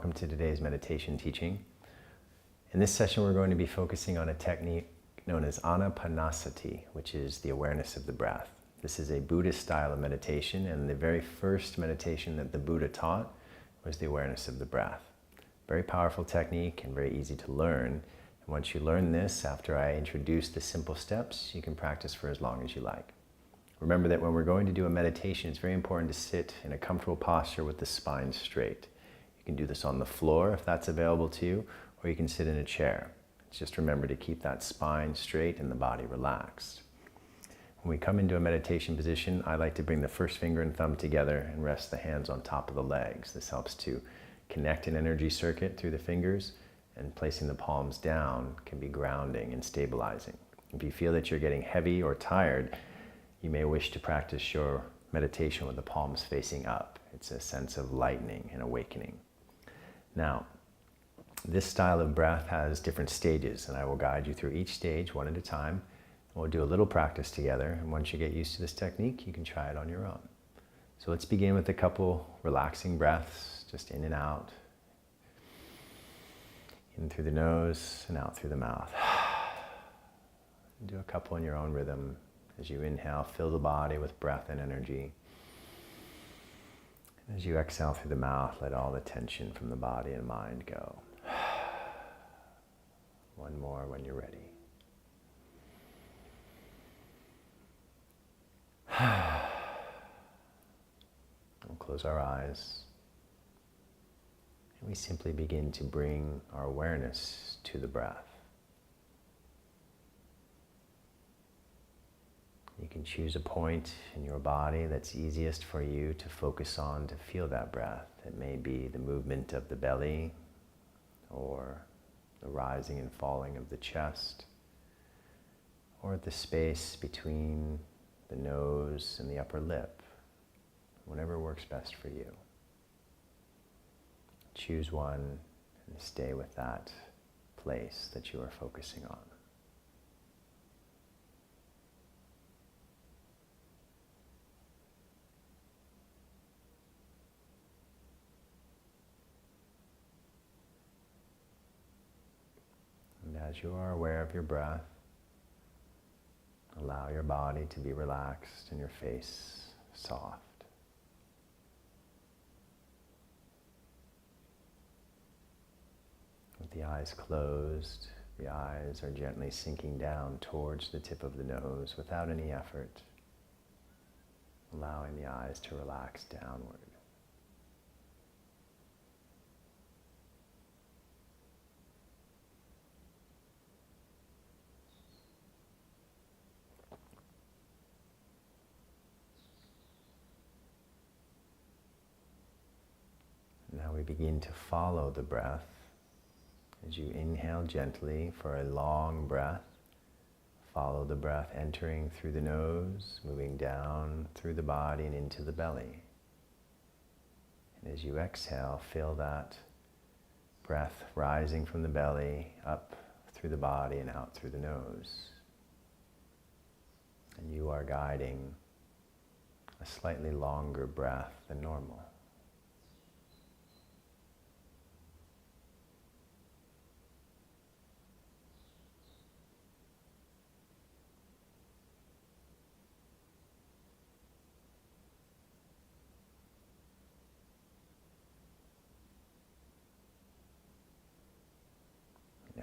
welcome to today's meditation teaching. In this session, we're going to be focusing on a technique known as Anapanasati, which is the awareness of the breath. This is a Buddhist style of meditation, and the very first meditation that the Buddha taught was the awareness of the breath. Very powerful technique and very easy to learn. And once you learn this, after I introduce the simple steps, you can practice for as long as you like. Remember that when we're going to do a meditation, it's very important to sit in a comfortable posture with the spine straight. You can do this on the floor if that's available to you, or you can sit in a chair. Just remember to keep that spine straight and the body relaxed. When we come into a meditation position, I like to bring the first finger and thumb together and rest the hands on top of the legs. This helps to connect an energy circuit through the fingers, and placing the palms down can be grounding and stabilizing. If you feel that you're getting heavy or tired, you may wish to practice your meditation with the palms facing up. It's a sense of lightening and awakening. Now, this style of breath has different stages, and I will guide you through each stage one at a time. We'll do a little practice together, and once you get used to this technique, you can try it on your own. So let's begin with a couple relaxing breaths, just in and out. In through the nose and out through the mouth. Do a couple in your own rhythm. As you inhale, fill the body with breath and energy. As you exhale through the mouth, let all the tension from the body and mind go. One more when you're ready. We'll close our eyes. And we simply begin to bring our awareness to the breath. You can choose a point in your body that's easiest for you to focus on to feel that breath. It may be the movement of the belly, or the rising and falling of the chest, or the space between the nose and the upper lip, whatever works best for you. Choose one and stay with that place that you are focusing on. And as you are aware of your breath, allow your body to be relaxed and your face soft. With the eyes closed, the eyes are gently sinking down towards the tip of the nose without any effort, allowing the eyes to relax downward. Now we begin to follow the breath. As you inhale gently for a long breath, follow the breath entering through the nose, moving down through the body and into the belly. And as you exhale, feel that breath rising from the belly, up through the body and out through the nose. And you are guiding a slightly longer breath than normal.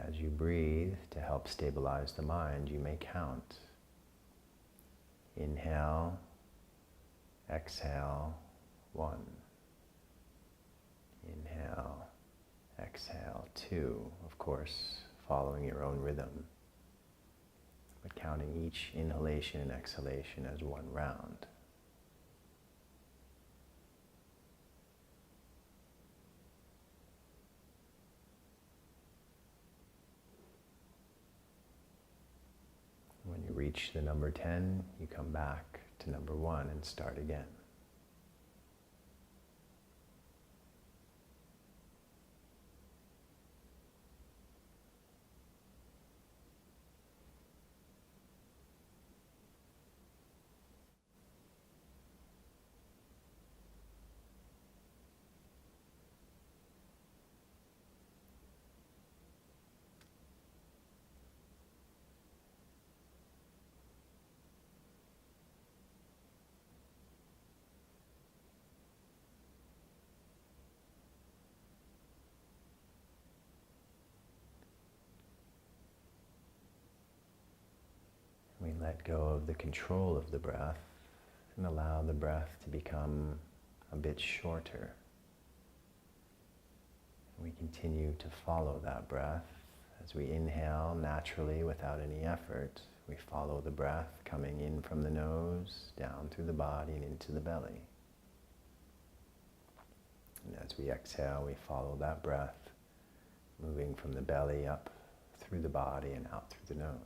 As you breathe, to help stabilize the mind, you may count. Inhale, exhale, 1. Inhale, exhale, 2. Of course, following your own rhythm, but counting each inhalation and exhalation as one round. When you reach the number 10, you come back to number 1 and start again. let go of the control of the breath and allow the breath to become a bit shorter. We continue to follow that breath. As we inhale naturally without any effort, we follow the breath coming in from the nose, down through the body and into the belly. And as we exhale, we follow that breath, moving from the belly up through the body and out through the nose.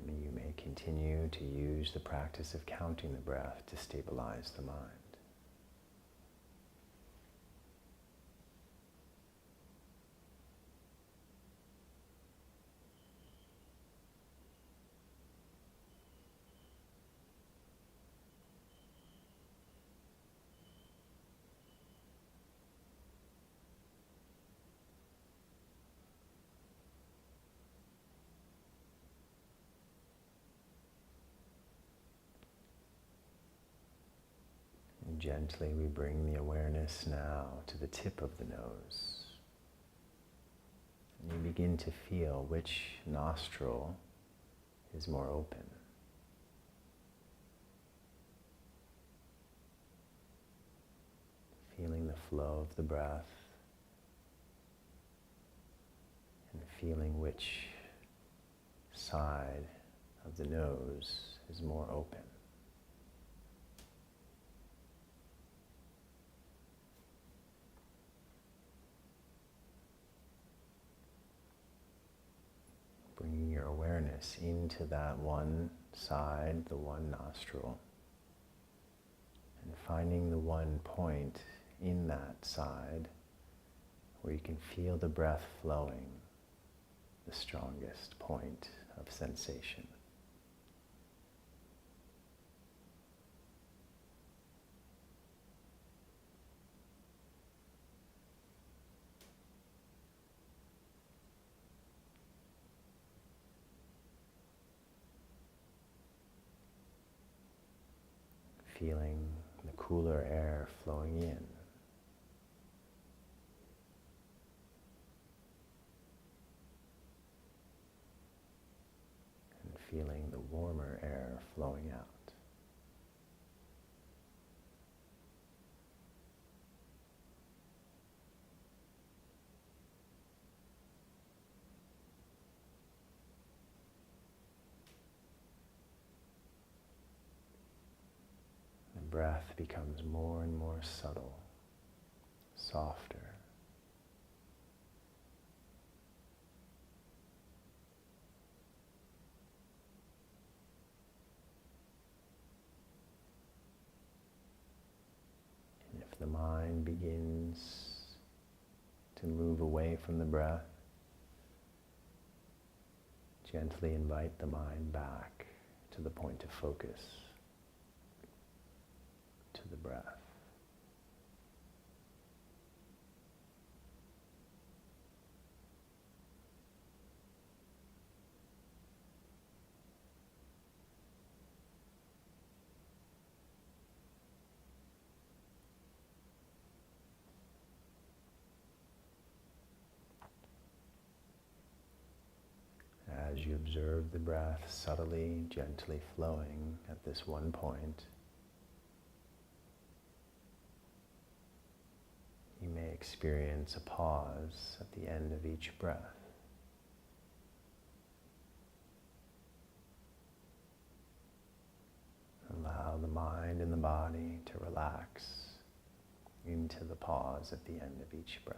You may continue to use the practice of counting the breath to stabilize the mind. Gently we bring the awareness now to the tip of the nose. And you begin to feel which nostril is more open. Feeling the flow of the breath and feeling which side of the nose is more open. Bringing your awareness into that one side, the one nostril, and finding the one point in that side where you can feel the breath flowing, the strongest point of sensation. Feeling the cooler air flowing in. And feeling the warmer air flowing out. The breath becomes more and more subtle, softer. And if the mind begins to move away from the breath, gently invite the mind back to the point of focus, to the breath. As you observe the breath subtly, gently flowing at this one point, you may experience a pause at the end of each breath. Allow the mind and the body to relax into the pause at the end of each breath.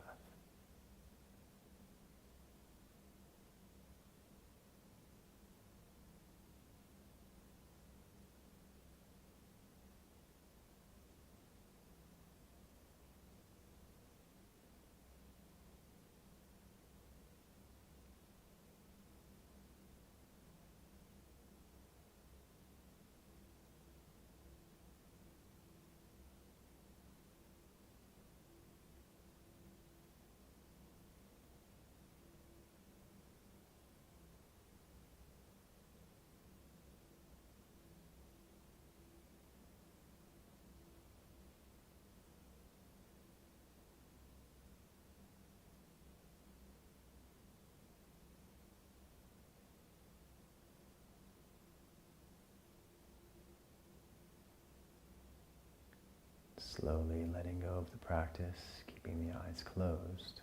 Slowly letting go of the practice, keeping the eyes closed.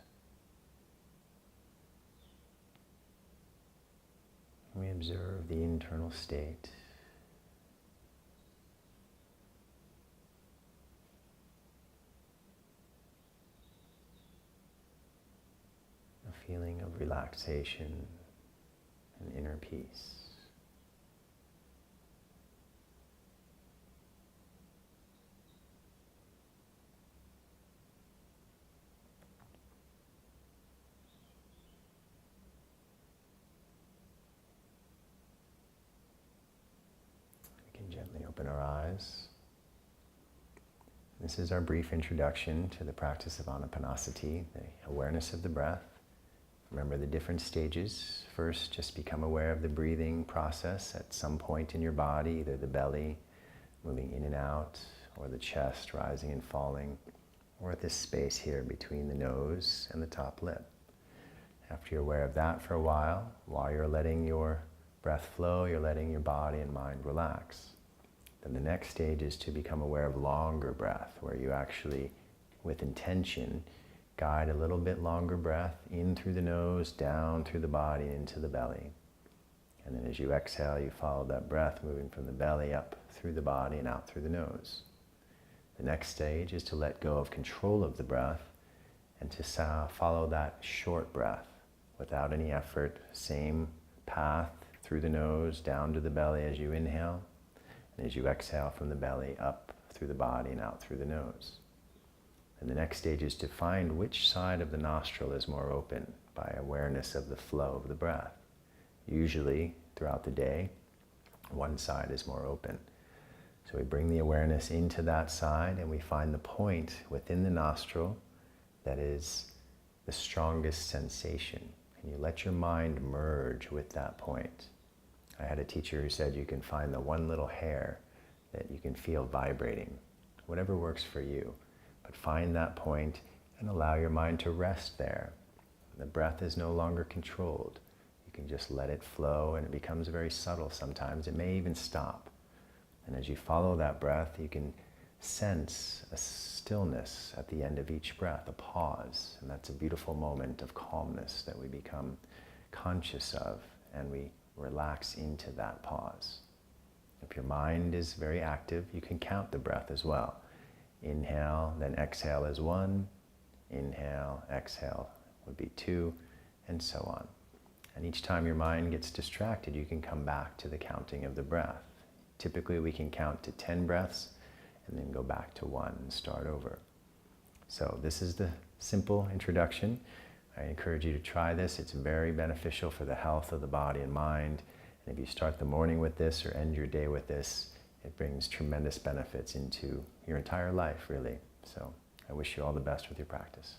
We observe the internal state. A feeling of relaxation and inner peace. We can gently open our eyes. This is our brief introduction to the practice of Anapanasati, the awareness of the breath. Remember the different stages. First, just become aware of the breathing process at some point in your body, either the belly moving in and out, or the chest rising and falling, or at this space here between the nose and the top lip. After you're aware of that for a while you're letting your breath flow, you're letting your body and mind relax. Then the next stage is to become aware of longer breath, where you actually, with intention, guide a little bit longer breath in through the nose, down through the body, into the belly. And then as you exhale, you follow that breath moving from the belly up through the body and out through the nose. The next stage is to let go of control of the breath and to follow that short breath without any effort. Same path through the nose, down to the belly as you inhale, and as you exhale from the belly up through the body and out through the nose. And the next stage is to find which side of the nostril is more open by awareness of the flow of the breath. Usually, throughout the day, one side is more open. So we bring the awareness into that side and we find the point within the nostril that is the strongest sensation. And you let your mind merge with that point. I had a teacher who said you can find the one little hair that you can feel vibrating. Whatever works for you. But find that point and allow your mind to rest there. The breath is no longer controlled. You can just let it flow, and it becomes very subtle sometimes. It may even stop. And as you follow that breath, you can sense a stillness at the end of each breath, a pause. And that's a beautiful moment of calmness that we become conscious of, and we relax into that pause. If your mind is very active, you can count the breath as well. Inhale, then exhale as 1. Inhale, exhale would be 2, and so on. And each time your mind gets distracted, you can come back to the counting of the breath. Typically, we can count to 10 breaths and then go back to 1 and start over. So this is the simple introduction. I encourage you to try this. It's very beneficial for the health of the body and mind. And if you start the morning with this or end your day with this, it brings tremendous benefits into your entire life, really. So I wish you all the best with your practice.